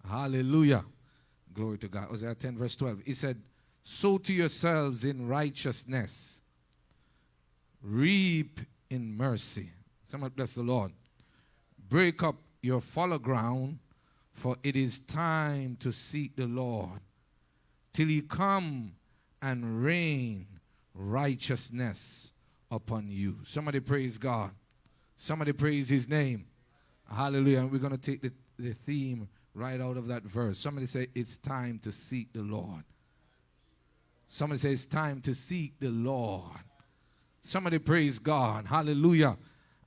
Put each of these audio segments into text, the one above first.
Hallelujah. Glory to God. Hosea 10 verse 12. He said, sow to yourselves in righteousness. Reap in mercy. Somebody bless the Lord. Break up your fallow ground, for it is time to seek the Lord, till he come and rain righteousness upon you. Somebody praise God. Somebody praise his name. Hallelujah. And we're going to take the theme right out of that verse. Somebody say, it's time to seek the Lord. Somebody say, it's time to seek the Lord. Somebody praise God. Hallelujah.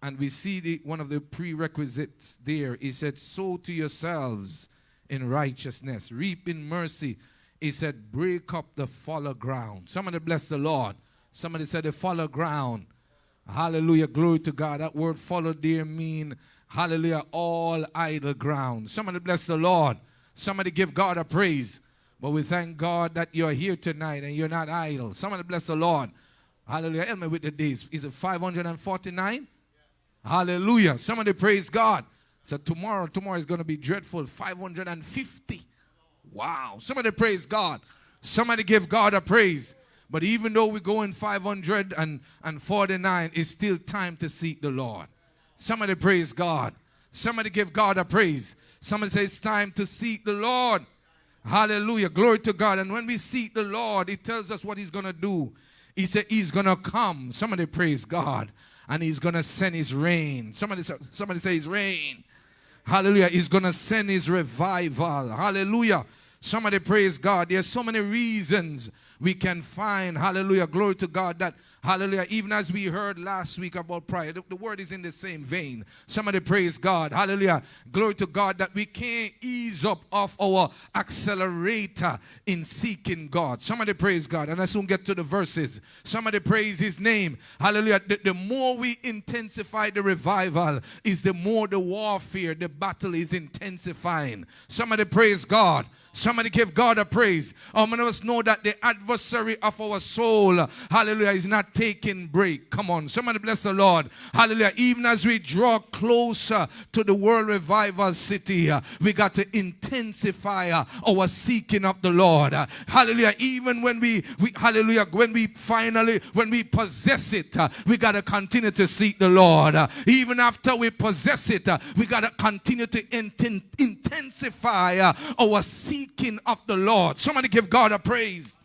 And we see one of the prerequisites there. He said, sow to yourselves in righteousness. Reap in mercy. He said, break up the fallow ground. Somebody bless the Lord. Somebody said the fallow ground. Hallelujah. Glory to God. That word fallow there mean, hallelujah, all idle ground. Somebody bless the Lord. Somebody give God a praise. But we thank God that you're here tonight and you're not idle. Somebody bless the Lord. Hallelujah. Help me with the days. Is it 549? Hallelujah. Somebody praise God. So tomorrow is going to be dreadful. 550. Wow. Somebody praise God. Somebody give God a praise. But even though we go in 549, it's still time to seek the Lord. Somebody praise God. Somebody give God a praise. Somebody say it's time to seek the Lord. Hallelujah. Glory to God. And when we seek the Lord, it tells us what he's going to do. He said he's going to come. Somebody praise God. And he's going to send his rain. Somebody say his rain. Hallelujah. He's going to send his revival. Hallelujah. Somebody praise God. There's so many reasons we can find, hallelujah, glory to God, that, hallelujah, even as we heard last week about prayer, the word is in the same vein. Somebody praise God. Hallelujah. Glory to God that we can't ease up off our accelerator in seeking God. Somebody praise God. And I soon get to the verses. Somebody praise his name. Hallelujah. The more we intensify the revival is the more the warfare, the battle is intensifying. Somebody praise God. Somebody give God a praise. How many of us know that the adversary of our soul, hallelujah, is not taking break? Come on, somebody bless the Lord. Hallelujah. Even as we draw closer to the World Revival City, we got to intensify our seeking of the Lord. Hallelujah. Even when we hallelujah, when we possess it, we got to continue to seek the Lord. Even after we possess it, we got to continue to intensify our seeking of the Lord. Somebody give God a praise.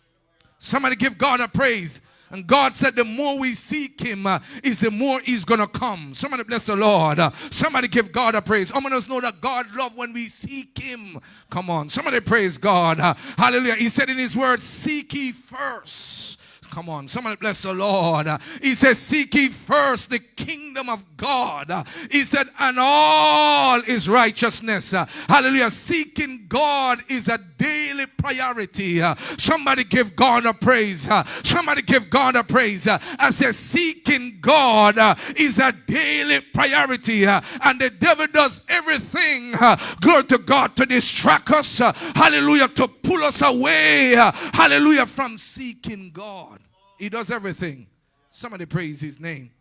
Somebody give God a praise. And God said the more we seek him is the more he's going to come. Somebody bless the Lord. Somebody give God a praise. How many of us know that God loves when we seek him? Come on. Somebody praise God. Hallelujah. He said in his word, seek ye first. Come on, somebody bless the Lord. He says, seek ye first the kingdom of God. He said, and all is righteousness. Hallelujah. Seeking God is a daily priority. Somebody give God a praise. Somebody give God a praise. I said, seeking God is a daily priority. And the devil does everything, glory to God, to distract us. Hallelujah. To pull us away. Hallelujah. From seeking God. He does everything. Somebody praise his name.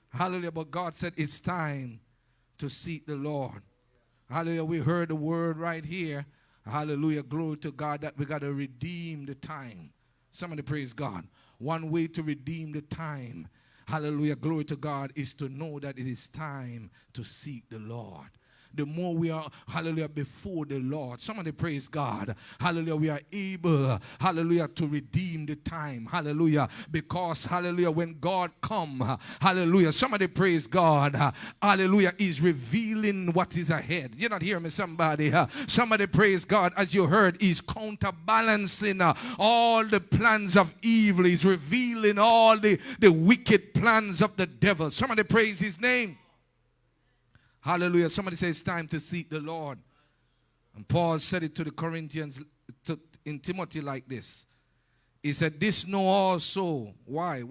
Hallelujah. But God said it's time to seek the Lord. Hallelujah. We heard the word right here. Hallelujah. Glory to God that we got to redeem the time. Somebody praise God. One way to redeem the time, hallelujah, glory to God, is to know that it is time to seek the Lord. The more we are, hallelujah, before the Lord. Somebody praise God. Hallelujah. We are able, hallelujah, to redeem the time. Hallelujah. Because, hallelujah, when God come, hallelujah, somebody praise God. Hallelujah, is revealing what is ahead. You're not hearing me, somebody. Somebody praise God. As you heard, he's counterbalancing all the plans of evil. He's revealing all the wicked plans of the devil. Somebody praise his name. Hallelujah. Somebody say it's time to seek the Lord. And Paul said it to the Corinthians in Timothy like this. He said, this know also. Why?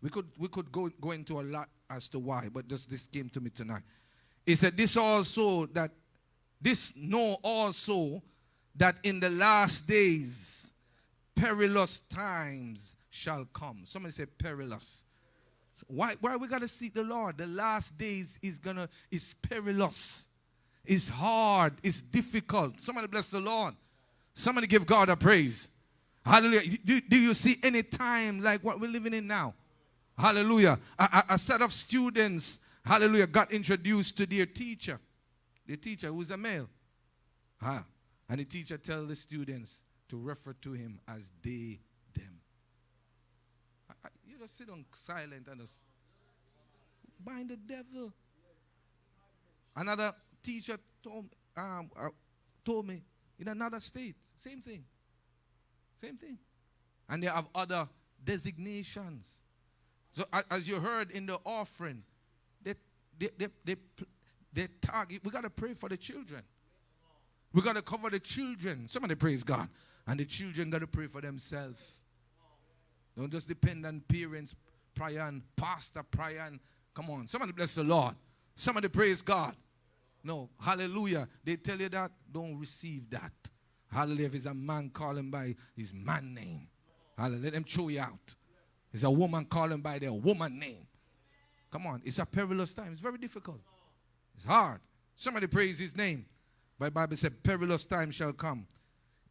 We could go into a lot as to why, but just this came to me tonight. He said, this know also that in the last days perilous times shall come. Somebody say perilous. Why we got to seek the Lord? The last days is perilous. It's hard. It's difficult. Somebody bless the Lord. Somebody give God a praise. Hallelujah. Do you see any time like what we're living in now? Hallelujah. A set of students, hallelujah, got introduced to their teacher. The teacher who's a male. And the teacher tells the students to refer to him as they, them. You just sit on silent and just bind the devil. Another teacher told me in another state, same thing. Same thing. And they have other designations. So as you heard in the offering, they target. We got to pray for the children. We got to cover the children. Somebody praise God. And the children got to pray for themselves. Don't just depend on parents, prayer, and pastor, prayer. And come on. Somebody bless the Lord. Somebody praise God. No. Hallelujah. They tell you that. Don't receive that. Hallelujah. If it's a man, call him by his man name. Hallelujah. Let them throw you out. It's a woman, call him by their woman name. Come on. It's a perilous time. It's very difficult. It's hard. Somebody praise his name. But the Bible said, perilous time shall come.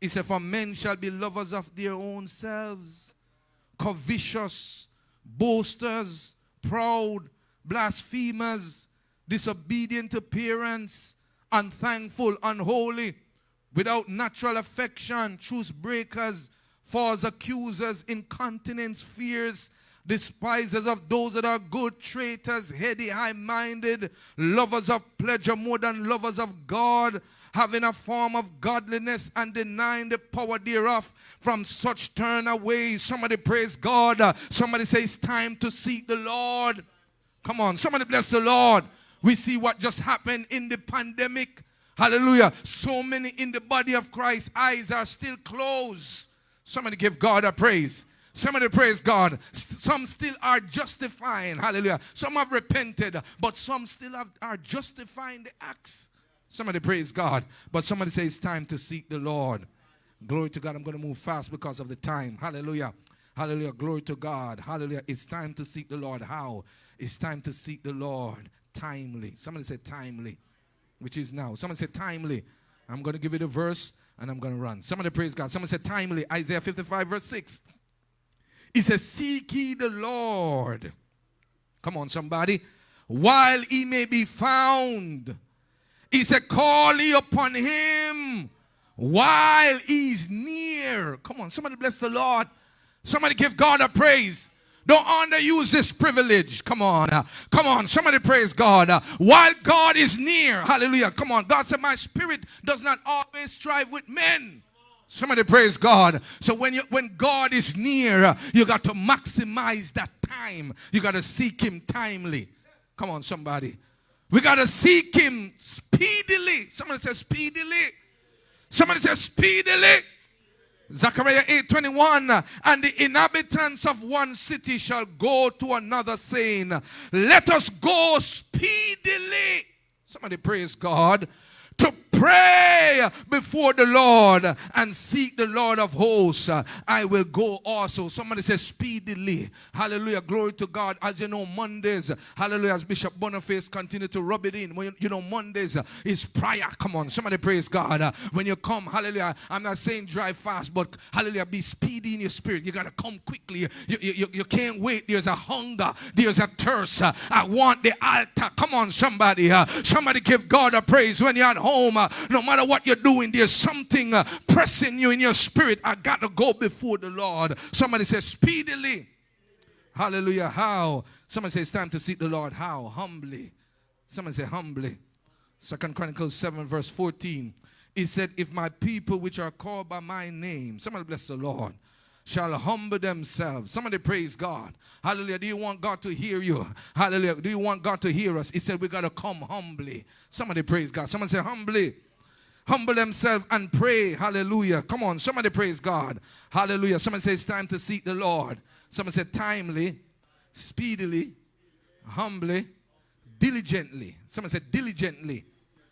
It said, for men shall be lovers of their own selves, covetous, boasters, proud, blasphemers, disobedient to parents, unthankful, unholy, without natural affection, truce breakers, false accusers, incontinence, fears, despisers of those that are good, traitors, heady, high-minded, lovers of pleasure more than lovers of God, having a form of godliness and denying the power thereof. From such turn away. Somebody praise God. Somebody say it's time to seek the Lord. Come on, somebody bless the Lord. We see what just happened in the pandemic. Hallelujah. So many in the body of Christ, eyes are still closed. Somebody give God a praise. Somebody praise God. Some still are justifying. Hallelujah. Some have repented, but some still are justifying the acts. Somebody praise God. But somebody say it's time to seek the Lord. Glory to God. I'm going to move fast because of the time. Hallelujah. Hallelujah. Glory to God. Hallelujah. It's time to seek the Lord. How? It's time to seek the Lord timely. Somebody say timely, which is now. Somebody say timely. I'm going to give you the verse and I'm going to run. Somebody praise God. Somebody say timely. Isaiah 55 verse 6. It says, seek ye the Lord. Come on, somebody. While he may be found. He said, call ye upon him while he's near. Come on, somebody bless the Lord. Somebody give God a praise. Don't underuse this privilege. Come on. Come on. Somebody praise God. While God is near. Hallelujah. Come on. God said, my spirit does not always strive with men. Somebody praise God. So when God is near, you got to maximize that time. You got to seek him timely. Come on, somebody. We got to seek him speedily. Somebody says speedily. Somebody says speedily. Zechariah 8:21. And the inhabitants of one city shall go to another, saying, let us go speedily. Somebody praise God. To pray before the Lord and seek the Lord of hosts. I will go also. Somebody says speedily. Hallelujah. Glory to God. As you know, Mondays, hallelujah, as Bishop Boniface continue to rub it in. When you know, Mondays is prayer. Come on, somebody praise God. When you come, hallelujah, I'm not saying drive fast, but hallelujah, be speedy in your spirit. You got to come quickly. You can't wait. There's a hunger. There's a thirst. I want the altar. Come on, somebody. Somebody give God a praise. When you're at home, no matter what you're doing, there's something pressing you in your spirit. I got to go before the Lord. Somebody says speedily. Hallelujah. How? Somebody says it's time to seek the Lord. How? Humbly. Somebody say humbly. 2 Chronicles 7 verse 14. It said, if my people which are called by my name, somebody bless the Lord, shall humble themselves. Somebody praise God. Hallelujah. Do you want God to hear you? Hallelujah. Do you want God to hear us? He said we got to come humbly. Somebody praise God. Somebody say humbly. Humble themselves and pray. Hallelujah. Come on. Somebody praise God. Hallelujah. Somebody say it's time to seek the Lord. Somebody say timely, speedily, humbly, diligently. Somebody say diligently.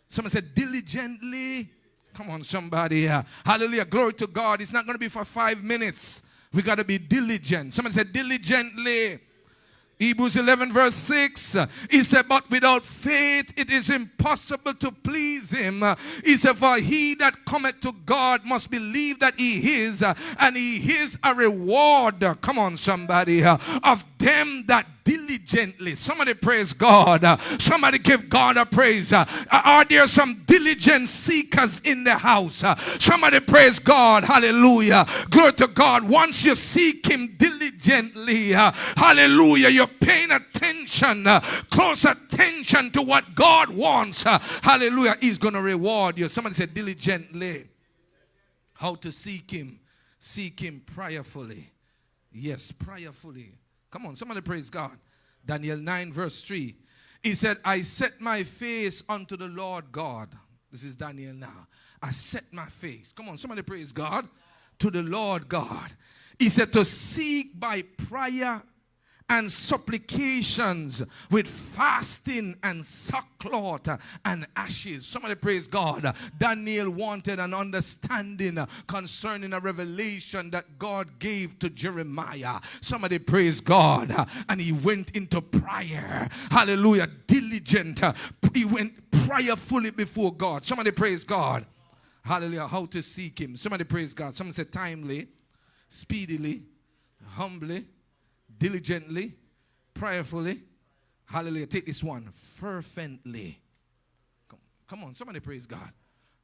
Somebody say diligently. Come on, somebody. Hallelujah. Glory to God. It's not going to be for 5 minutes. We got to be diligent. Somebody said diligently. Hebrews 11 verse 6, he said, but without faith it is impossible to please him. He said, for he that cometh to God must believe that he is, and he is a reward, come on somebody, of them that diligently. Somebody praise God. Somebody give God a praise. Are there some diligent seekers in the house? Somebody praise God. Hallelujah. Glory to God. Once you seek him diligently, hallelujah, you're paying attention, close attention to what God wants. Hallelujah. He's going to reward you. Somebody said diligently. How to seek him? Seek him prayerfully. Yes, prayerfully. Come on, somebody praise God. Daniel 9 verse 3. He said, I set my face unto the Lord God. This is Daniel now. I set my face. Come on, somebody praise God. To the Lord God. He said to seek by prayer and supplications with fasting and sackcloth and ashes. Somebody praise God. Daniel wanted an understanding concerning a revelation that God gave to Jeremiah. Somebody praise God. And he went into prayer. Hallelujah. Diligent. He went prayerfully before God. Somebody praise God. Hallelujah. How to seek him. Somebody praise God. Someone said timely, speedily, humbly, diligently, prayerfully. Hallelujah. Take this one. Fervently. Come on. Somebody praise God.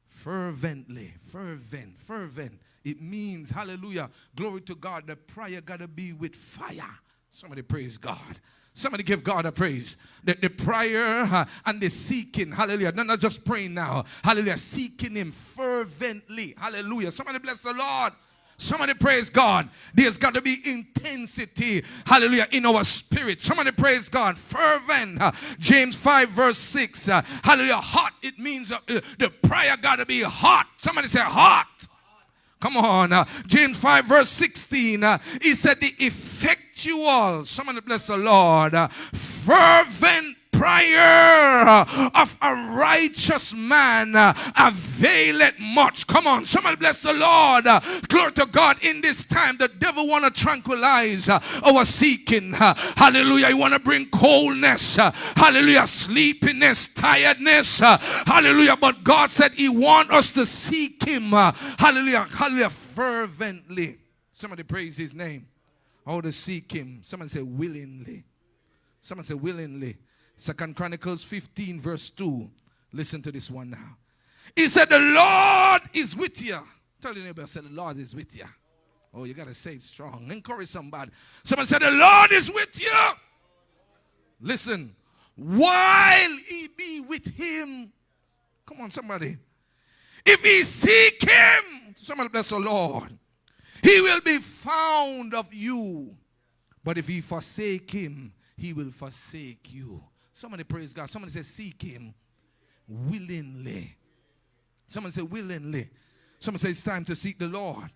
Fervently. Fervent. It means, hallelujah, glory to God, the prayer got to be with fire. Somebody praise God. Somebody give God a praise. The prayer and the seeking. Hallelujah. Not just praying now. Hallelujah. Seeking him fervently. Hallelujah. Somebody bless the Lord. Somebody praise God. There's got to be intensity, hallelujah, in our spirit. Somebody praise God. Fervent. James 5 verse 6. Hallelujah. Hot. It means the prayer got to be hot. Somebody say hot. Come on. James 5 verse 16. He said the effectual. Somebody bless the Lord. Fervent prayer of a righteous man availeth much. Come on, somebody bless the Lord. Glory to God. In this time, the devil want to tranquilize our seeking. Hallelujah. He want to bring coldness. Hallelujah. Sleepiness, tiredness. Hallelujah. But God said he want us to seek him. Hallelujah. Hallelujah. Fervently. Somebody praise his name. How to seek him. Somebody say willingly. Someone say willingly. 2 Chronicles 15 verse 2. Listen to this one now. He said the Lord is with you. Tell your neighbor, say the Lord is with you. Oh, you got to say it strong. Encourage somebody. Someone said the Lord is with you. Listen. While he be with him. Come on somebody. If he seek him. Somebody bless the Lord. He will be found of you. But if he forsake him, he will forsake you. Somebody praise God. Somebody say seek him willingly. Somebody say willingly. Somebody say it's time to seek the Lord.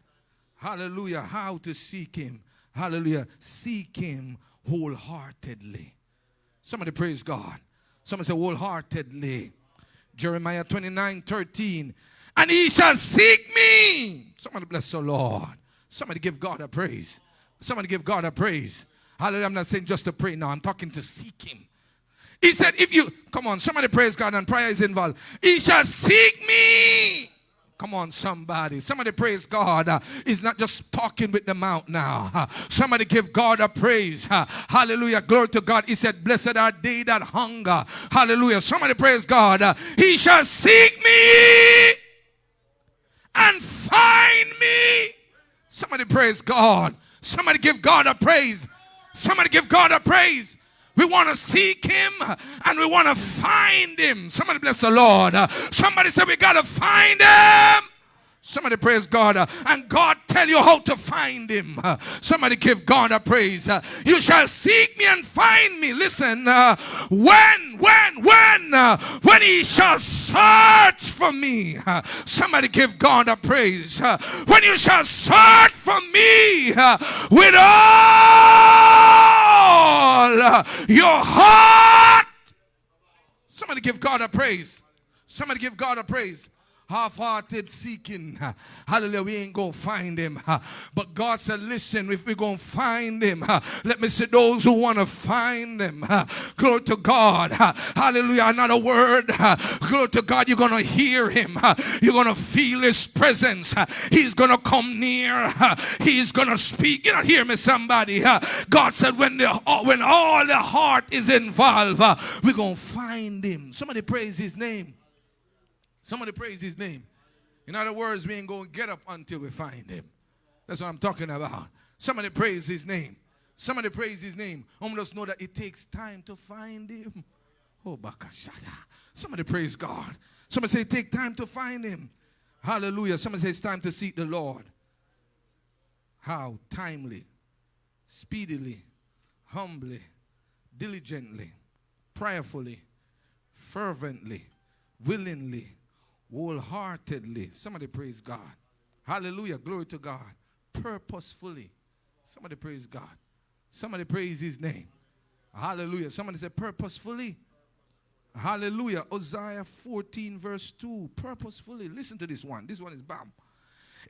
Hallelujah. How to seek him. Hallelujah. Seek him wholeheartedly. Somebody praise God. Somebody say wholeheartedly. Jeremiah 29:13. And he shall seek me. Somebody bless the Lord. Somebody give God a praise. Somebody give God a praise. Hallelujah. I'm not saying just to pray now. I'm talking to seek him. He said, if you, come on, somebody praise God and prayer is involved. He shall seek me. Come on, somebody. Somebody praise God. He's not just talking with the mouth now. Somebody give God a praise. Hallelujah. Glory to God. He said, blessed are they that hunger. Hallelujah. Somebody praise God. He shall seek me and find me. Somebody praise God. Somebody give God a praise. Somebody give God a praise. We want to seek him and we want to find him. Somebody bless the Lord. Somebody said we got to find him. Somebody praise God. And God tell you how to find him. Somebody give God a praise. You shall seek me and find me. Listen. When he shall search for me. Somebody give God a praise. When you shall search for me with all your heart. Somebody give God a praise. Somebody give God a praise. half-hearted seeking, hallelujah, we ain't going to find him. But God said, listen, if we're going to find him, let me say those who want to find him, glory to God, hallelujah, another word, glory to God, you're going to hear him, you're going to feel his presence, he's going to come near, he's going to speak. You don't hear me, somebody? God said when all the heart is involved, we're going to find him. Somebody praise his name. Somebody praise his name. In other words, we ain't going to get up until we find him. That's what I'm talking about. Somebody praise his name. Somebody praise his name. I want us to know that it takes time to find him. Oh, bakashada. Somebody praise God. Somebody say, take time to find him. Hallelujah. Somebody say, it's time to seek the Lord. How? Timely, speedily, humbly, diligently, prayerfully, fervently, willingly, wholeheartedly. Somebody praise God. Hallelujah. Glory to God. Purposefully. Somebody praise God. Somebody praise his name. Hallelujah. Somebody say purposefully. Hallelujah. Isaiah 14 verse 2. Purposefully. Listen to this one. This one is bam.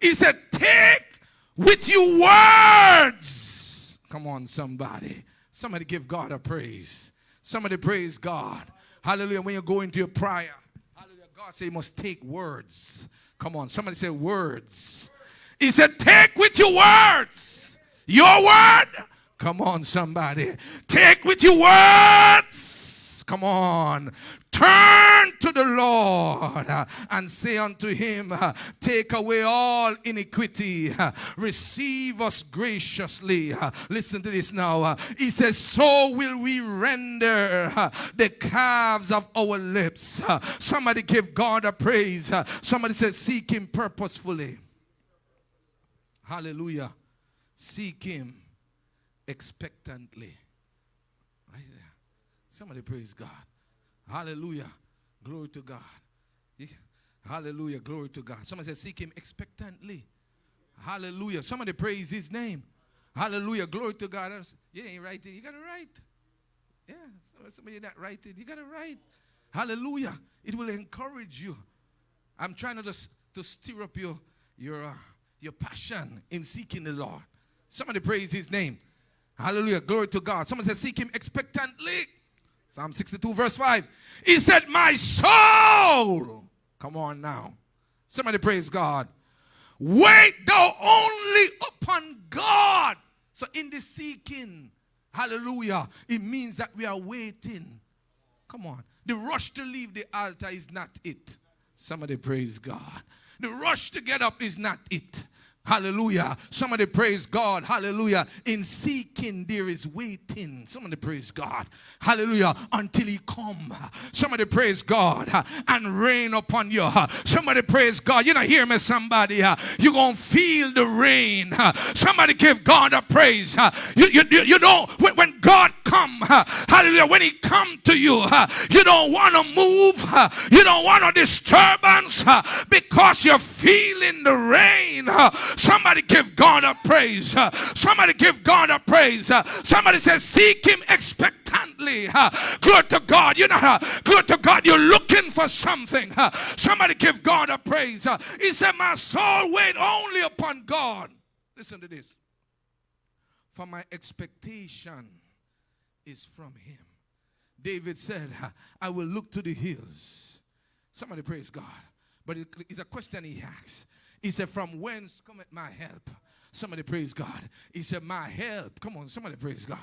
He said, take with you words. Come on, somebody. Somebody give God a praise. Somebody praise God. Hallelujah. When you go into your prayer, hallelujah, God said you must take words. Come on. Somebody say words. He said, take with you words. Your word. Come on, somebody. Take with you words. Come on. Turn to the Lord and say unto him, take away all iniquity. Receive us graciously. Listen to this now. He says, so will we render the calves of our lips. Somebody give God a praise. Somebody says, seek him purposefully. Hallelujah. Seek him expectantly. Right there. Somebody praise God. Hallelujah. Glory to God. Hallelujah. Glory to God. Somebody say, seek him expectantly. Hallelujah. Somebody praise his name. Hallelujah. Glory to God. You ain't writing. You got to write. Yeah. Somebody not writing. You got to write. Hallelujah. It will encourage you. I'm trying to stir up your passion in seeking the Lord. Somebody praise his name. Hallelujah. Glory to God. Someone says, seek him expectantly. Psalm 62 verse 5. He said, my soul. Come on now. Somebody praise God. Wait thou only upon God. So in the seeking, hallelujah, it means that we are waiting. Come on. The rush to leave the altar is not it. Somebody praise God. The rush to get up is not it. Hallelujah. Somebody praise God. Hallelujah. In seeking there is waiting. Somebody praise God. Hallelujah. Until he come. Somebody praise God and rain upon you. Somebody praise God. You don't hear me, somebody. You're going to feel the rain. Somebody give God a praise. You know, when God come, hallelujah, when he come to you, you don't want to move. You don't want a disturbance because you're feeling the rain. Somebody give God a praise. Somebody give God a praise. Somebody says, seek him expectantly. Glory to God. You know, glory to God. You're looking for something. Somebody give God a praise. He said, my soul wait only upon God. Listen to this. For my expectation is from him. David said, I will look to the hills. Somebody praise God. But it's a question he asks. He said, from whence cometh my help? Somebody praise God. He said, my help, come on, somebody praise God,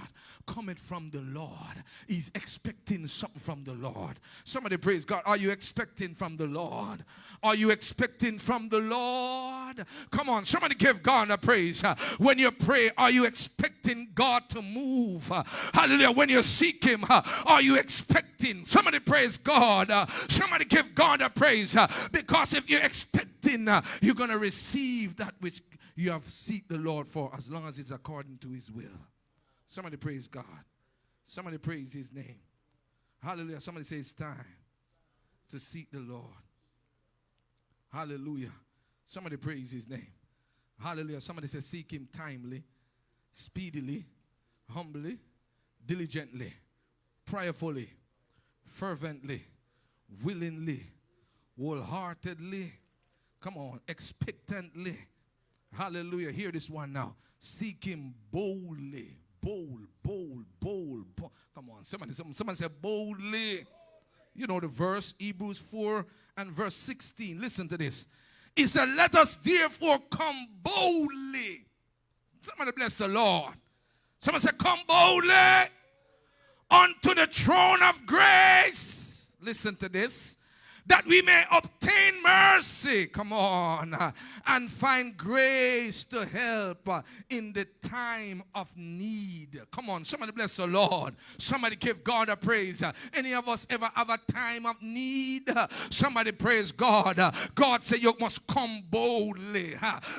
cometh from the Lord. He's expecting something from the Lord. Somebody praise God. Are you expecting from the Lord? Are you expecting from the Lord? Come on, somebody give God a praise. When you pray, are you expecting God to move? Hallelujah. When you seek him, are you expecting? Somebody praise God. Somebody give God a praise. Because if you're expecting, you're going to receive that which you have seek the Lord for, as long as it's according to his will. Somebody praise God. Somebody praise his name. Hallelujah. Somebody say it's time to seek the Lord. Hallelujah. Somebody praise his name. Hallelujah. Somebody say seek him timely, speedily, humbly, diligently, prayerfully, fervently, willingly, wholeheartedly. Come on, expectantly. Hallelujah. Hear this one now. Seek him boldly. Bold. Come on, someone say boldly. You know the verse, Hebrews 4 and verse 16. Listen to this. It said, let us therefore come boldly. Somebody bless the Lord. Someone say, come boldly unto the throne of grace. Listen to this. That we may obtain mercy, come on, and find grace to help in the time of need. Come on, somebody bless the Lord. Somebody give God a praise. Any of us ever have a time of need? Somebody praise God. God said you must come boldly.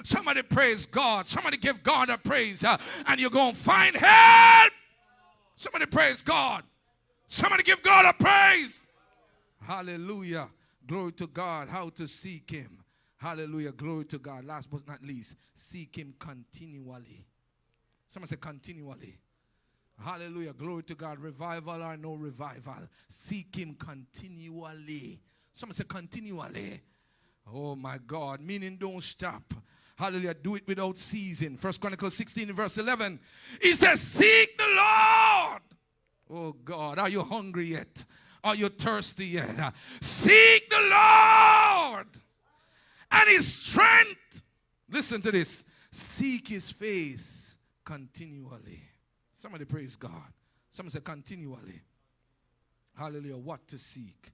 Somebody praise God. Somebody give God a praise, and you're going to find help. Somebody praise God. Somebody give God a praise. Hallelujah. Glory to God. How to seek him. Hallelujah. Glory to God. Last but not least, seek him continually. Someone say continually. Hallelujah. Glory to God. Revival or no revival. Seek him continually. Someone say continually. Oh my God. Meaning don't stop. Hallelujah. Do it without ceasing. 1 Chronicles 16 verse 11. He says, seek the Lord. Oh God. Are you hungry yet? Are you thirsty yet? Seek the Lord and his strength. Listen to this. Seek his face continually. Somebody praise God. Someone say continually. Hallelujah. What to seek?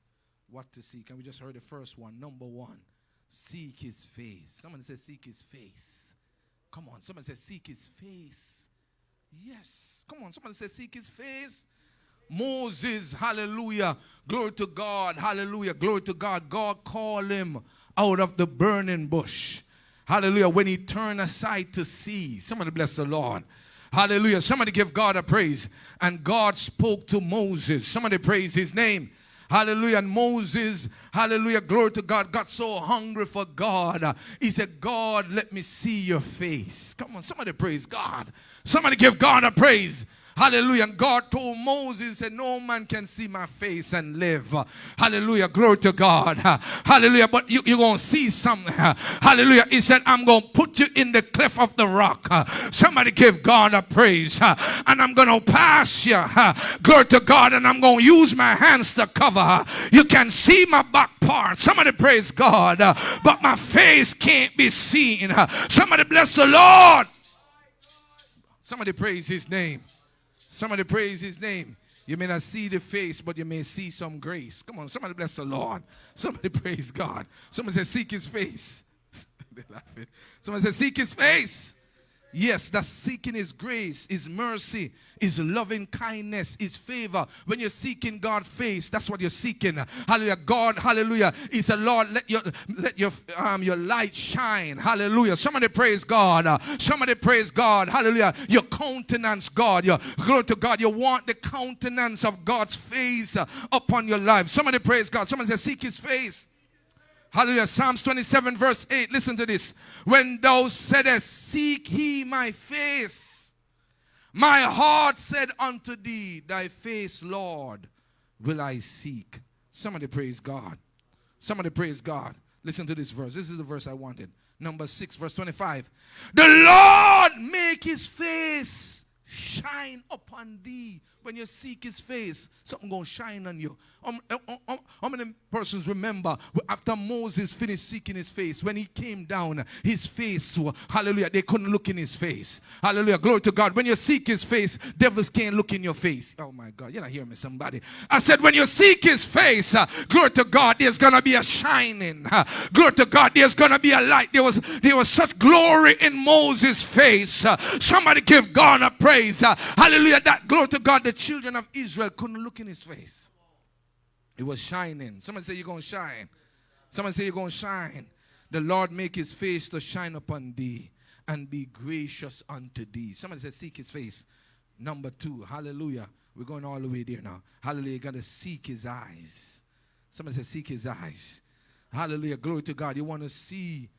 What to seek? And we just heard the first one. Number one. Seek his face. Someone say seek his face. Come on. Someone say seek his face. Yes. Come on. Someone say seek his face. Moses, hallelujah, glory to God, hallelujah, glory to God. God called him out of the burning bush. Hallelujah, when he turned aside to see. Somebody bless the Lord. Hallelujah, somebody give God a praise. And God spoke to Moses. Somebody praise his name. Hallelujah. And Moses, hallelujah, glory to God, got so hungry for God. He said, God, let me see your face. Come on, somebody praise God. Somebody give God a praise. Hallelujah. And God told Moses, said, no man can see my face and live. Hallelujah. Glory to God. Hallelujah. But you're going to see something. Hallelujah. He said, I'm going to put you in the cleft of the rock. Somebody give God a praise. And I'm going to pass you. Glory to God. And I'm going to use my hands to cover. You can see my back part. Somebody praise God. But my face can't be seen. Somebody bless the Lord. Somebody praise his name. Somebody praise his name. You may not see the face, but you may see some grace. Come on, somebody bless the Lord. Somebody praise God. Somebody say, seek his face. They're laughing. Somebody say, seek his face. Yes, that's seeking his grace, his mercy, his loving kindness, his favor. When you're seeking God's face, that's what you're seeking. Hallelujah. God, hallelujah. He said, Lord, let your light shine. Hallelujah. Somebody praise God. Somebody praise God. Hallelujah. Your countenance, God. Your glory to God. You want the countenance of God's face upon your life. Somebody praise God. Somebody say, seek his face. Hallelujah. Psalms 27 verse 8. Listen to this. When thou saidest, seek ye my face, my heart said unto thee, thy face, Lord, will I seek. Somebody praise God. Somebody praise God. Listen to this verse. This is the verse I wanted. Number 6 verse 25. The Lord make his face shine upon thee. When you seek his face, something going to shine on you. How many persons remember after Moses finished seeking his face, when he came down, his face, hallelujah, they couldn't look in his face. Hallelujah, glory to God. When you seek his face, devils can't look in your face. Oh my God, you're not hearing me, somebody. I said when you seek his face, glory to God, there's going to be a shining. Glory to God, there's going to be a light. There was such glory in Moses' face. Somebody give God a praise. Hallelujah, that glory to God, the children of Israel couldn't look in his face. It was shining. Somebody say you're going to shine. Somebody say you're going to shine. The Lord make his face to shine upon thee and be gracious unto thee. Somebody say seek his face. Number 2. Hallelujah. We're going all the way there now. Hallelujah. You got to seek his eyes. Somebody say seek his eyes. Hallelujah. Glory to God. You want to see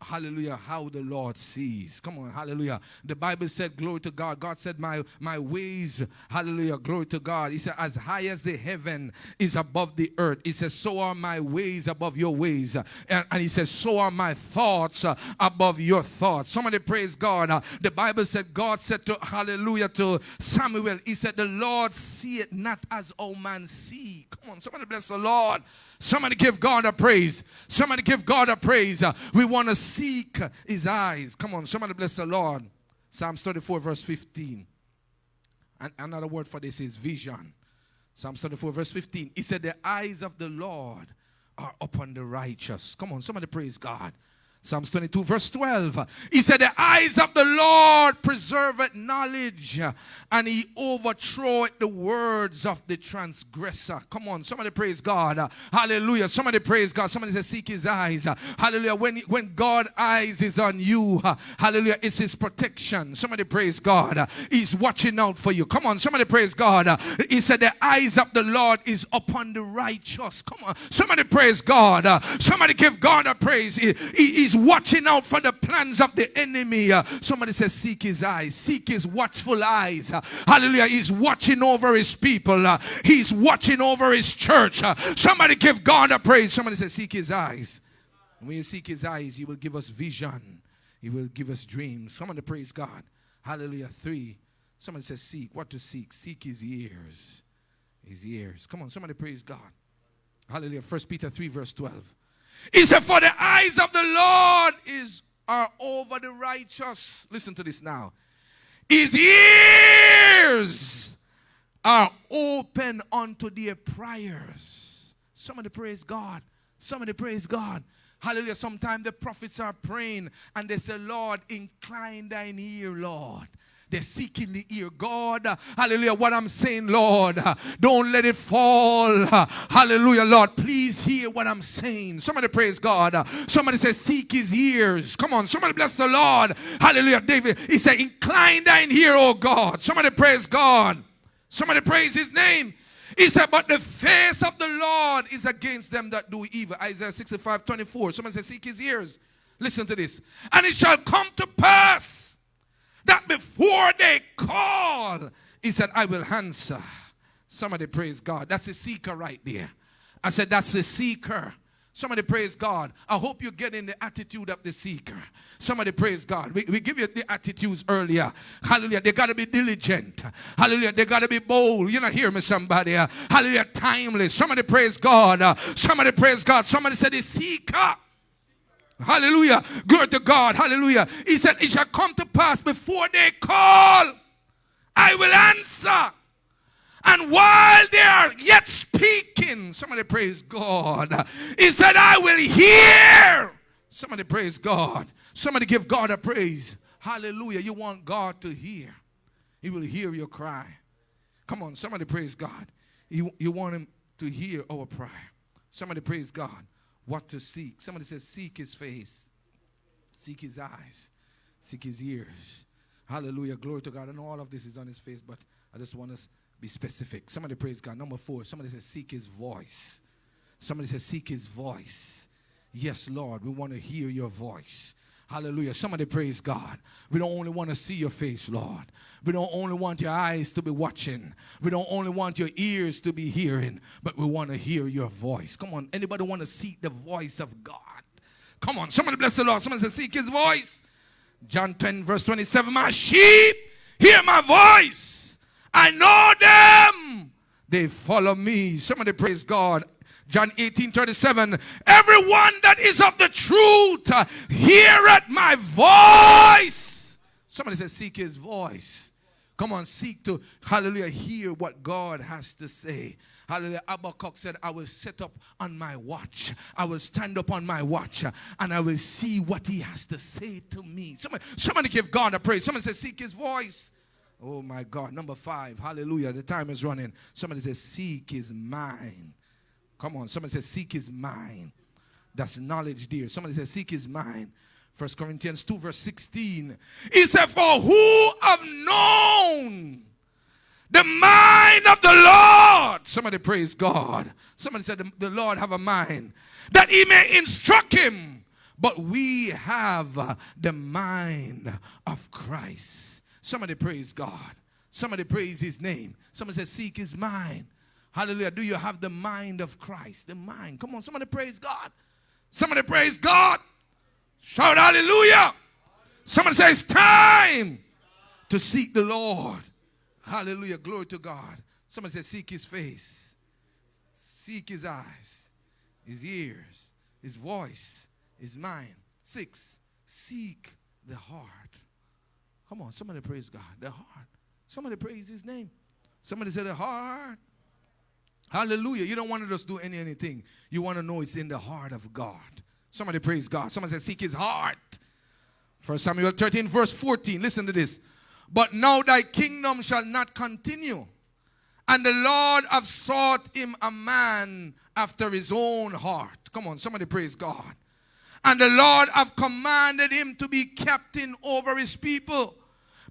Hallelujah, how the Lord sees. Come on, hallelujah. The Bible said, glory to God. God said, my ways, hallelujah, glory to God. He said, as high as the heaven is above the earth. He says, so are my ways above your ways. And he says, so are my thoughts above your thoughts. Somebody praise God. The Bible said, God said to, hallelujah, to Samuel, he said, the Lord see it not as all man see. Come on, somebody bless the Lord. Somebody give God a praise. Somebody give God a praise. We want to seek his eyes. Come on, somebody bless the Lord. Psalms 34 verse 15. And another word for this is vision. Psalms 34 verse 15. He said the eyes of the Lord are upon the righteous. Come on, somebody praise God. Psalms 22 verse 12. He said the eyes of the Lord preserveth knowledge, and he overthroweth the words of the transgressor. Come on, somebody praise God. Hallelujah. Somebody praise God. Somebody says seek his eyes. Hallelujah. When God's eyes is on you, hallelujah, it's his protection. Somebody praise God. He's watching out for you. Come on, somebody praise God. He said the eyes of the Lord is upon the righteous. Come on, somebody praise God. Somebody give God a praise. He's watching out for the plans of the enemy. Somebody says seek his eyes. Seek his watchful eyes. Hallelujah. He's watching over his people. He's watching over his church. Somebody give God a praise. Somebody says seek his eyes. When you seek his eyes, he will give us vision. He will give us dreams. Somebody praise God. Hallelujah. 3. Somebody says seek. What to seek? Seek his ears. His ears. Come on, somebody praise God. Hallelujah. 1 Peter 3 verse 12. He said, for the eyes of the Lord are over the righteous. Listen to this now. His ears are open unto their prayers. Somebody praise God. Somebody praise God. Hallelujah. Sometimes the prophets are praying and they say, Lord, incline thine ear, Lord. They're seeking the ear. God, hallelujah, what I'm saying, Lord, don't let it fall. Hallelujah, Lord, please hear what I'm saying. Somebody praise God. Somebody says, seek his ears. Come on, somebody bless the Lord. Hallelujah, David, he said, incline thine ear, oh God. Somebody praise God. Somebody praise his name. He said, but the face of the Lord is against them that do evil. Isaiah 65:24. Somebody says, seek his ears. Listen to this. And it shall come to pass that before they call, he said, I will answer. Somebody praise God. That's a seeker right there. I said, that's a seeker. Somebody praise God. I hope you get in the attitude of the seeker. Somebody praise God. We give you the attitudes earlier. Hallelujah. They got to be diligent. Hallelujah. They got to be bold. You know, hear me, somebody. Hallelujah. Timeless. Somebody praise God. Somebody praise God. Somebody said the seeker. Hallelujah. Glory to God. Hallelujah. He said, it shall come to pass before they call, I will answer. And while they are yet speaking, somebody praise God. He said, I will hear. Somebody praise God. Somebody give God a praise. Hallelujah. You want God to hear. He will hear your cry. Come on, somebody praise God. You want him to hear our prayer. Somebody praise God. What to seek. Somebody says seek his face. Seek his eyes. Seek his ears. Hallelujah. Glory to God. I know all of this is on his face, but I just want to be specific. Somebody praise God. Number 4. Somebody says seek his voice. Somebody says seek his voice. Yes, Lord. We want to hear your voice. Hallelujah. Somebody praise God. We don't only want to see your face, Lord. We don't only want your eyes to be watching. We don't only want your ears to be hearing, but we want to hear your voice. Come on. Anybody want to seek the voice of God? Come on. Somebody bless the Lord. Somebody say seek his voice. John 10 verse 27. My sheep hear my voice. I know them. They follow me. Somebody praise God. John 18:37. Everyone that is of the truth heareth my voice. Somebody says seek his voice. Come on, seek to, hallelujah, hear what God has to say. Hallelujah. Habakkuk said, I will set up on my watch. I will stand up on my watch and I will see what he has to say to me. Somebody give God a praise. Somebody says seek his voice. Oh my God. Number 5. Hallelujah. The time is running. Somebody says seek his mind. Come on. Somebody says seek his mind. That's knowledge dear. Somebody says seek his mind. 1 Corinthians 2 verse 16. He said, for who have known the mind of the Lord? Somebody praise God. Somebody said the Lord have a mind that he may instruct him. but we have the mind of Christ. Somebody praise God. Somebody praise his name. Somebody says, seek his mind. Hallelujah. Do you have the mind of Christ? The mind. Come on, somebody praise God. Somebody praise God. Shout hallelujah. Somebody say, it's time to seek the Lord. Hallelujah. Glory to God. Somebody say, seek his face. Seek his eyes, his ears, his voice, his mind. 6, seek the heart. Come on, somebody praise God. The heart. Somebody praise his name. Somebody say the heart. Hallelujah. You don't want to just do anything. You want to know it's in the heart of God. Somebody praise God. Somebody say seek his heart. 1 Samuel 13 verse 14. Listen to this. But now thy kingdom shall not continue. And the Lord have sought him a man after his own heart. Come on, somebody praise God. And the Lord have commanded him to be captain over his people,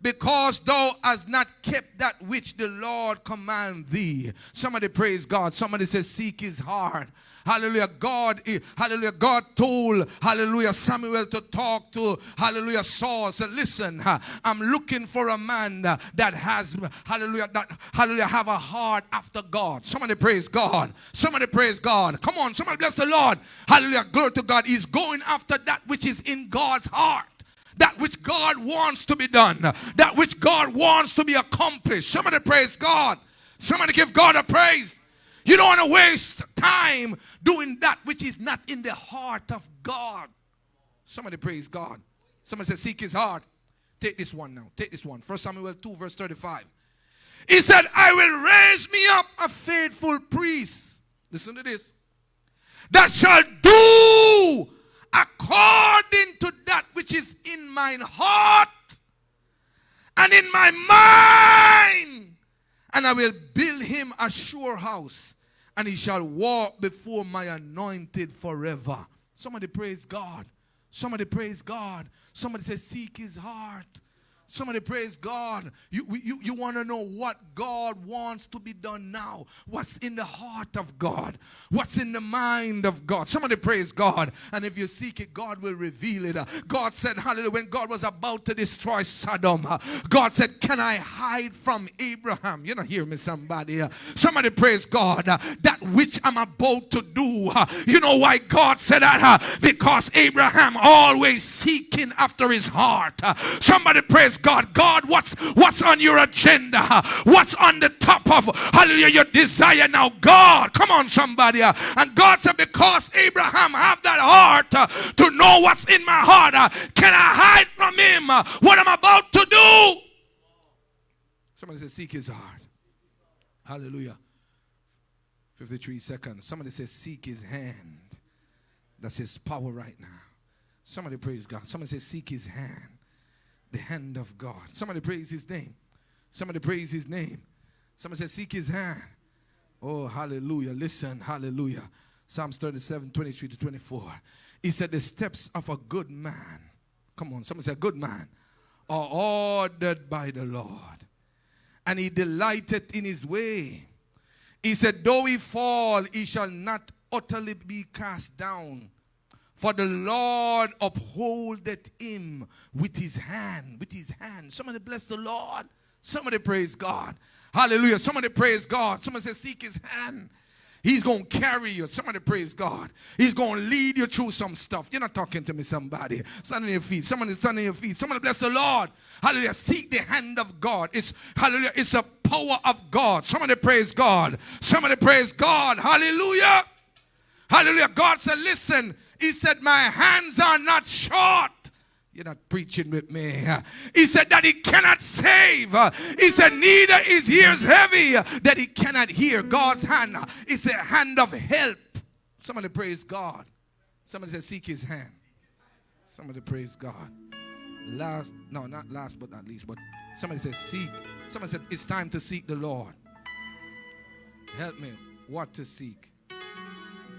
because thou hast not kept that which the Lord command thee. Somebody praise God. Somebody says seek his heart. Hallelujah. God told, hallelujah, Samuel to talk to, hallelujah, Saul. Said, listen, I'm looking for a man that has, hallelujah, have a heart after God. Somebody praise God. Somebody praise God. Come on, somebody bless the Lord. Hallelujah. Glory to God. He's going after that which is in God's heart. That which God wants to be done. That which God wants to be accomplished. Somebody praise God. Somebody give God a praise. You don't want to waste time doing that which is not in the heart of God. Somebody praise God. Somebody say seek his heart. Take this one now. Take this one. 1 Samuel 2 verse 35. He said, I will raise me up a faithful priest. Listen to this. That shall do according to that which is in mine heart and in my mind. And I will build him a sure house, and he shall walk before my anointed forever. Somebody praise God. Somebody praise God. Somebody say seek his heart. Somebody praise God. You want to know what God wants to be done now. What's in the heart of God. What's in the mind of God. Somebody praise God. And if you seek it, God will reveal it. God said, hallelujah, when God was about to destroy Sodom, God said, can I hide from Abraham? You don't hear me, somebody. Somebody praise God. That which I'm about to do. You know why God said that? Because Abraham always seeking after his heart. Somebody praise God. God, what's on your agenda? What's on the top of, hallelujah, your desire now? God, come on somebody. And God said, because Abraham have that heart to know what's in my heart, can I hide from him what I'm about to do? Somebody says seek his heart. Hallelujah. 53 seconds. Somebody says seek his hand. That's his power right now. Somebody praise God. Somebody says seek his hand. The hand of God. Somebody praise his name. Somebody praise his name. Somebody says seek his hand. Oh, hallelujah. Listen, hallelujah. Psalms 37, 23 to 24. He said the steps of a good man. Come on, somebody say a good man are ordered by the Lord, and he delighteth in his way. He said, though he fall, he shall not utterly be cast down. For the Lord upholdeth him with his hand. With his hand. Somebody bless the Lord. Somebody praise God. Hallelujah. Somebody praise God. Somebody say seek his hand. He's going to carry you. Somebody praise God. He's going to lead you through some stuff. You're not talking to me, somebody. Stand on your feet. Somebody stand on your feet. Somebody bless the Lord. Hallelujah. Seek the hand of God. It's, hallelujah, it's a power of God. Somebody praise God. Somebody praise God. Hallelujah. Hallelujah. God said, listen. He said, my hands are not short. You're not preaching with me. He said that he cannot save. He said neither is ears heavy that he cannot hear. God's hand is a hand of help. Somebody praise God. Somebody said seek his hand. Somebody praise God. Not last but not least, but somebody said seek. Somebody said it's time to seek the Lord. Help me. What to seek?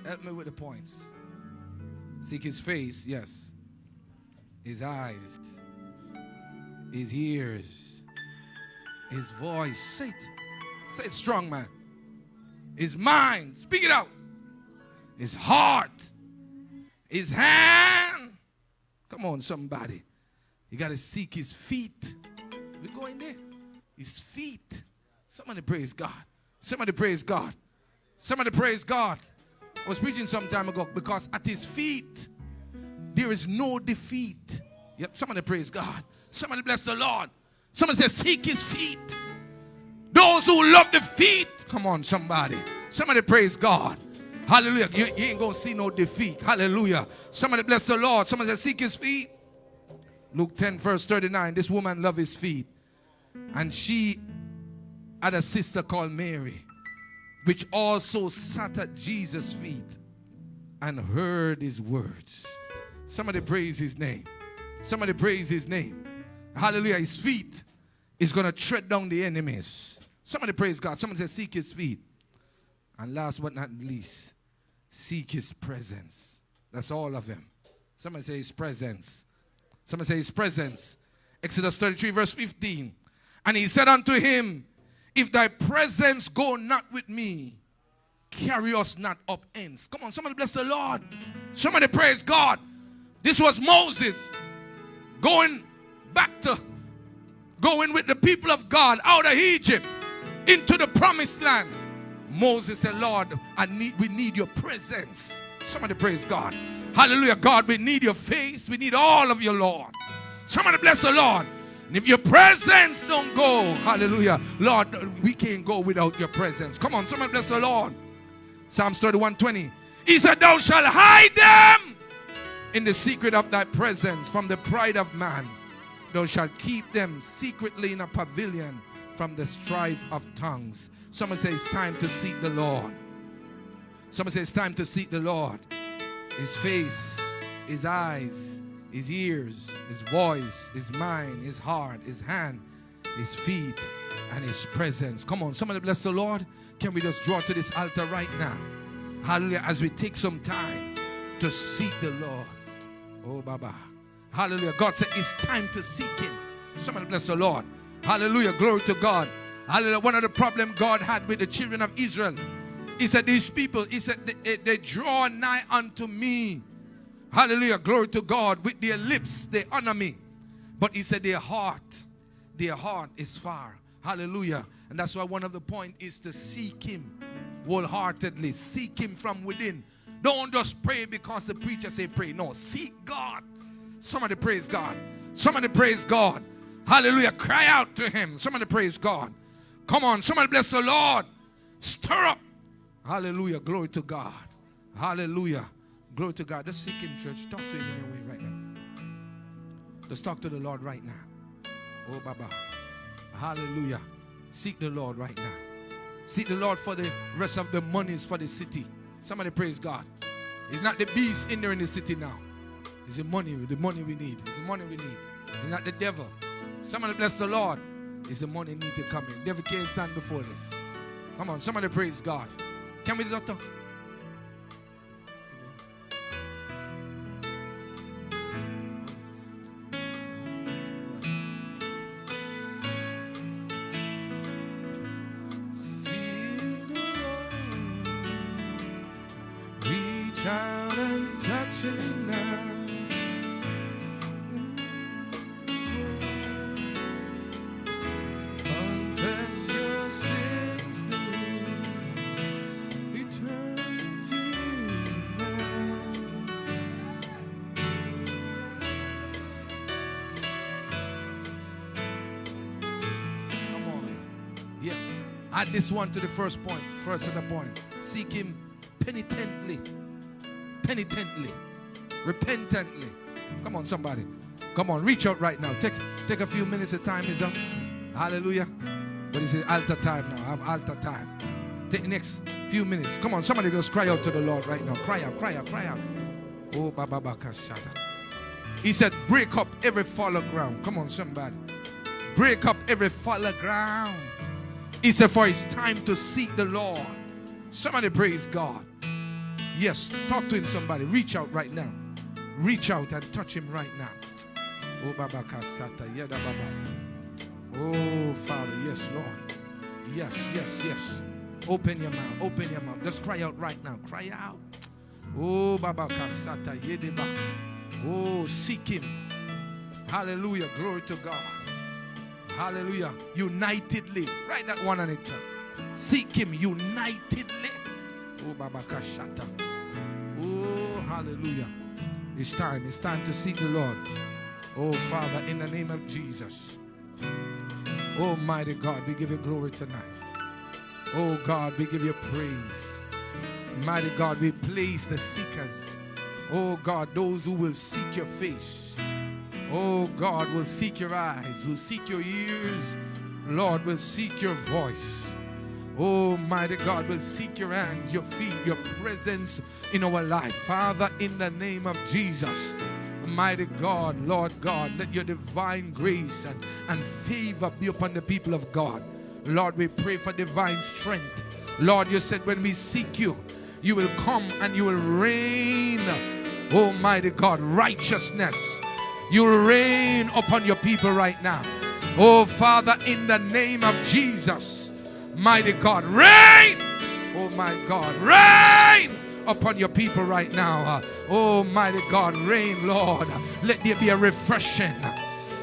Help me with the points. Seek his face, yes. His eyes, his ears, his voice. Say it. Say it strong, man. His mind. Speak it out. His heart. His hand. Come on, somebody. You got to seek his feet. We're going there. His feet. Somebody praise God. Somebody praise God. Somebody praise God. I was preaching some time ago because at his feet there is no defeat. Yep, somebody praise God. Somebody bless the Lord. Somebody says seek his feet. Those who love the feet. Come on, somebody. Somebody praise God. Hallelujah. You ain't going to see no defeat. Hallelujah. Somebody bless the Lord. Somebody says seek his feet. Luke 10 verse 39. This woman loved his feet. And she had a sister called Mary, which also sat at Jesus' feet and heard his words. Somebody praise his name. Somebody praise his name. Hallelujah. His feet is going to tread down the enemies. Somebody praise God. Somebody say seek his feet. And last but not least, seek his presence. That's all of him. Somebody say his presence. Somebody say his presence. Exodus 33 verse 15. And he said unto him, if thy presence go not with me, carry us not up hence. Come on, somebody bless the Lord. Somebody praise God. This was Moses going with the people of God out of Egypt into the promised land. Moses said, Lord, we need your presence. Somebody praise God. Hallelujah. God, we need your face. We need all of your Lord. Somebody bless the Lord. And if your presence don't go, hallelujah, Lord, we can't go without your presence. Come on, somebody bless the Lord. Psalms 31:20. He said, thou shalt hide them in the secret of thy presence from the pride of man. Thou shalt keep them secretly in a pavilion from the strife of tongues. Someone say it's time to seek the Lord. Someone say it's time to seek the Lord. His face, his eyes, his ears, his voice, his mind, his heart, his hand, his feet, and his presence. Come on, somebody bless the Lord. Can we just draw to this altar right now? Hallelujah. As we take some time to seek the Lord. Oh, Baba. Hallelujah. God said it's time to seek him. Somebody bless the Lord. Hallelujah. Glory to God. Hallelujah. One of the problems God had with the children of Israel, he said these people, he said they draw nigh unto me. Hallelujah. Glory to God. With their lips they honor me. But he said their heart is far. Hallelujah. And that's why one of the points is to seek him wholeheartedly. Seek him from within. Don't just pray because the preacher say pray. No, seek God. Somebody praise God. Somebody praise God. Hallelujah. Cry out to him. Somebody praise God. Come on. Somebody bless the Lord. Stir up. Hallelujah. Glory to God. Hallelujah. Glory to God. Just seek him, church. Talk to him in a way right now. Just talk to the Lord right now. Oh, Baba. Hallelujah. Seek the Lord right now. Seek the Lord for the rest of the monies for the city. Somebody praise God. It's not the beast in there in the city now. It's the money we need. It's the money we need. It's not the devil. Somebody bless the Lord. It's the money need to come in. The devil can't stand before this. Come on, somebody praise God. Can we just talk? Reach out and touch him now. Confess your sins to him. Eternity now. Come on. Yes. Add this one to the first point. First of the point. Seek him penitently. Penitently, repentantly. Come on, somebody. Come on, reach out right now. Take a few minutes. The time is up. Hallelujah. But it's altar time now. I have altar time. Take the next few minutes. Come on, somebody just cry out to the Lord right now. Cry out, cry out, cry out. Oh, Baba Bakashada. He said, break up every fallow ground. Come on, somebody. Break up every fallow ground. He said, for it's time to seek the Lord. Somebody praise God. Yes, talk to him, somebody. Reach out right now. Reach out and touch him right now. Oh, Baba Kasata, Yeda Baba. Oh, Father, yes, Lord. Yes, yes, yes. Open your mouth, open your mouth. Just cry out right now. Cry out. Oh, Baba Kasata, Yedeba. Oh, seek him. Hallelujah. Glory to God. Hallelujah. Unitedly. Write that one on it. Seek him unitedly. Oh, Baba Kashata. Oh, hallelujah. It's time. It's time to seek the Lord. Oh, Father, in the name of Jesus. Oh, mighty God, we give you glory tonight. Oh, God, we give you praise. Mighty God, we place the seekers. Oh, God, those who will seek your face. Oh, God, will seek your eyes, will seek your ears. Lord, will seek your voice. Oh, mighty God, will seek your hands, your feet, your presence in our life. Father, in the name of Jesus, mighty God, Lord God, let your divine grace and favor be upon the people of God. Lord, we pray for divine strength. Lord, you said when we seek you, you will come and you will reign. Oh, mighty God, righteousness. You will reign upon your people right now. Oh, Father, in the name of Jesus, mighty God, reign. Oh, my God, reign upon your people right now. Oh, mighty God, reign, Lord. Let there be a refreshing.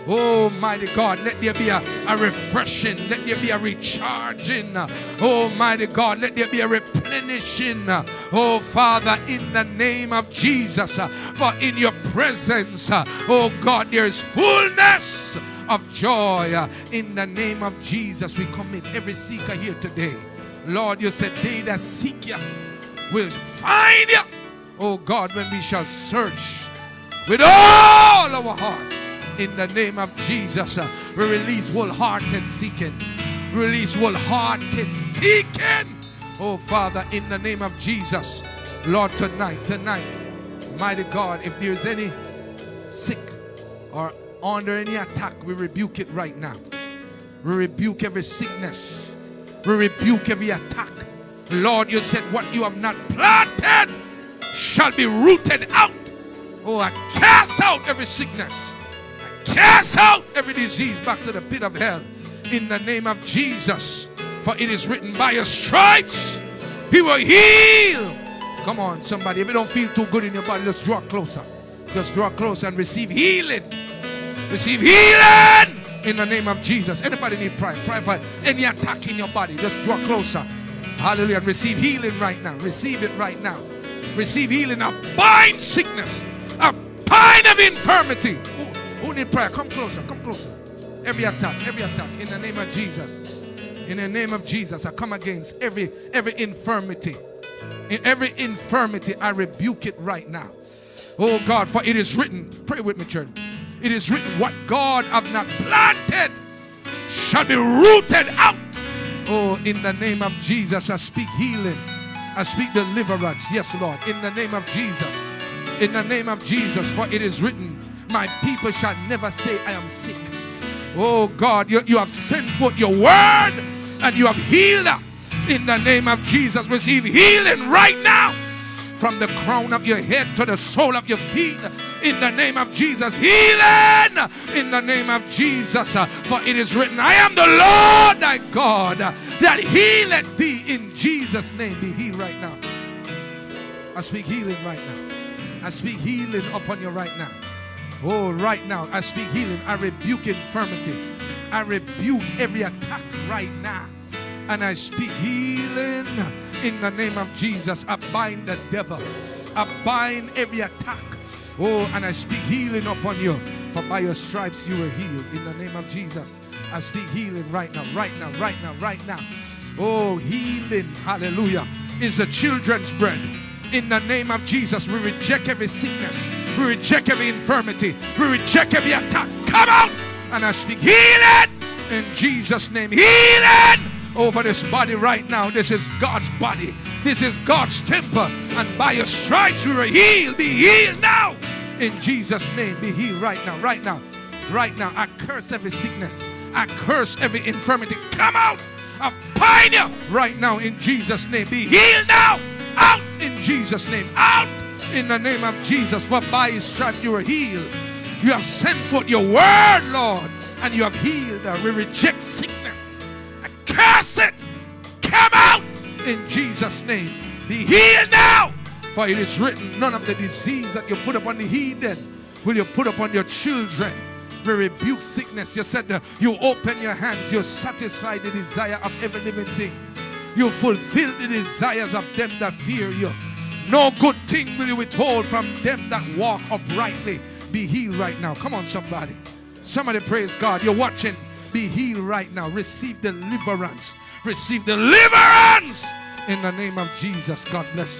Oh, mighty God, let there be a refreshing. Let there be a recharging. Oh, mighty God, let there be a replenishing. Oh, Father, in the name of Jesus, for in your presence, oh God, there is fullness of joy. In the name of Jesus, we commit every seeker here today. Lord, you said they that seek you will find you. Oh God, when we shall search with all our heart. In the name of Jesus, we release wholehearted seeking. Release wholehearted seeking. Oh Father, in the name of Jesus, Lord, tonight, mighty God, if there's any sick or under any attack, we rebuke it right now. We rebuke every sickness. We rebuke every attack. Lord, you said what you have not planted shall be rooted out. Oh, I cast out every sickness. I cast out every disease back to the pit of hell. In the name of Jesus. For it is written, by your stripes he will heal. Come on, somebody. If you don't feel too good in your body, just draw closer. Just draw closer and receive healing. Receive healing in the name of Jesus. Anybody need prayer? Pray for any attack in your body. Just draw closer. Hallelujah. And receive healing right now. Receive it right now. Receive healing. I bind sickness. I bind of infirmity. Who need prayer? Come closer. Come closer. Every attack. In the name of Jesus. In the name of Jesus, I come against every infirmity. In every infirmity, I rebuke it right now. Oh God, for it is written. Pray with me, church. It is written, what God hath not planted shall be rooted out. Oh, in the name of Jesus, I speak healing. I speak deliverance. Yes, Lord. In the name of Jesus. In the name of Jesus. For it is written, my people shall never say I am sick. Oh God, you have sent forth your word and you have healed her. In the name of Jesus, receive healing right now. From the crown of your head to the sole of your feet. In the name of Jesus, healing. In the name of Jesus, for it is written, I am the Lord thy God that healeth thee. In Jesus' name, be healed right now. I speak healing right now. I speak healing upon you right now. Oh, right now, I speak healing. I rebuke infirmity. I rebuke every attack right now. And I speak healing in the name of Jesus. I bind the devil. I bind every attack. Oh, and I speak healing upon you. For by your stripes you were healed. In the name of Jesus, I speak healing right now, right now, right now, right now. Oh, healing, hallelujah, is the children's bread. In the name of Jesus, we reject every sickness. We reject every infirmity. We reject every attack. Come out! And I speak healing in Jesus' name. Healing over this body right now. This is God's body. This is God's temple. And by your stripes we were healed. Be healed now. In Jesus' name, be healed right now, right now, right now. I curse every sickness. I curse every infirmity. Come out. I bind you right now in Jesus' name. Be healed now. Out in Jesus' name. Out in the name of Jesus. For by his stripes you were healed. You have sent forth your word, Lord, and you have healed her. We reject sickness. I curse it. Come out in Jesus' name. Be healed now. For it is written, none of the disease that you put upon the heathen will you put upon your children? We rebuke sickness. You said you open your hands, you satisfy the desire of every living thing. You fulfill the desires of them that fear you. No good thing will you withhold from them that walk uprightly. Be healed right now. Come on, somebody. Somebody praise God. You're watching. Be healed right now. Receive deliverance. Receive deliverance in the name of Jesus. God bless you.